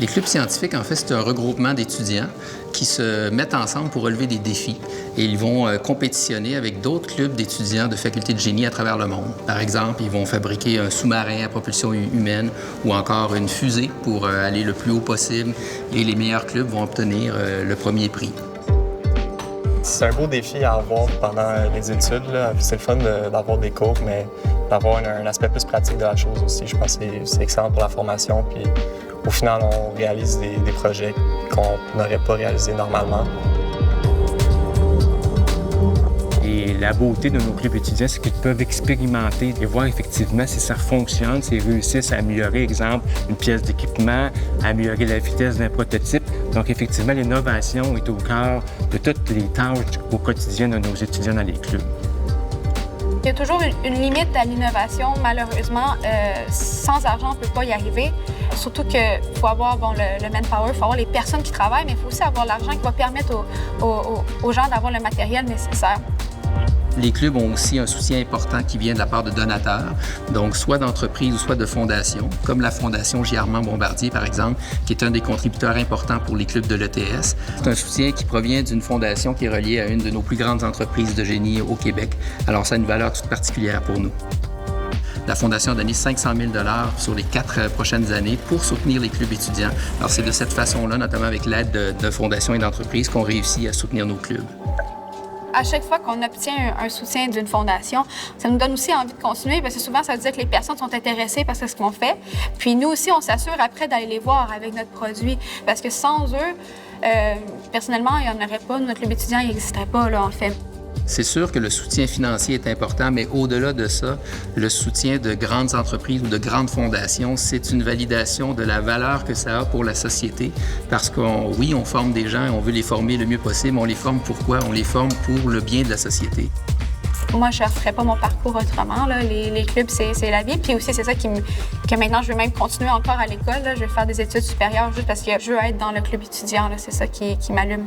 Les clubs scientifiques, en fait, c'est un regroupement d'étudiants qui se mettent ensemble pour relever des défis. Et ils vont compétitionner avec d'autres clubs d'étudiants de facultés de génie à travers le monde. Par exemple, ils vont fabriquer un sous-marin à propulsion humaine ou encore une fusée pour aller le plus haut possible. Et les meilleurs clubs vont obtenir le premier prix. C'est un beau défi à avoir pendant les études, là. C'est le fun d'avoir des cours, mais d'avoir un aspect plus pratique de la chose aussi. Je pense que c'est excellent pour la formation. Puis au final, on réalise des projets qu'on n'aurait pas réalisés normalement. Et la beauté de nos clubs étudiants, c'est qu'ils peuvent expérimenter et voir effectivement si ça fonctionne, s'ils réussissent à améliorer, exemple, une pièce d'équipement, à améliorer la vitesse d'un prototype. Donc, effectivement, l'innovation est au cœur de toutes les tâches au quotidien de nos étudiants dans les clubs. Il y a toujours une limite à l'innovation. Malheureusement, sans argent, on ne peut pas y arriver. Surtout qu'il faut avoir le manpower, il faut avoir les personnes qui travaillent, mais il faut aussi avoir l'argent qui va permettre aux gens d'avoir le matériel nécessaire. Les clubs ont aussi un soutien important qui vient de la part de donateurs, donc soit d'entreprises ou soit de fondations, comme la Fondation J. Armand Bombardier, par exemple, qui est un des contributeurs importants pour les clubs de l'ETS. C'est un soutien qui provient d'une fondation qui est reliée à une de nos plus grandes entreprises de génie au Québec. Alors, ça a une valeur toute particulière pour nous. La Fondation a donné 500 000 $ sur les 4 prochaines années pour soutenir les clubs étudiants. Alors, c'est de cette façon-là, notamment avec l'aide de fondations et d'entreprises, qu'on réussit à soutenir nos clubs. À chaque fois qu'on obtient un soutien d'une fondation, ça nous donne aussi envie de continuer parce que souvent, ça veut dire que les personnes sont intéressées par ce qu'on fait. Puis nous aussi, on s'assure après d'aller les voir avec notre produit parce que sans eux, personnellement, il n'y en aurait pas. Notre club étudiant, il n'existerait pas, là, en fait. C'est sûr que le soutien financier est important, mais au-delà de ça, le soutien de grandes entreprises ou de grandes fondations, c'est une validation de la valeur que ça a pour la société. Parce oui, on forme des gens et on veut les former le mieux possible. On les forme pourquoi? On les forme pour le bien de la société. Moi, je ne referais pas mon parcours autrement. Là. Les clubs, c'est la vie. Puis aussi, c'est ça que maintenant, je veux même continuer encore à l'école. Je vais faire des études supérieures juste parce que je veux être dans le club étudiant. C'est ça qui m'allume.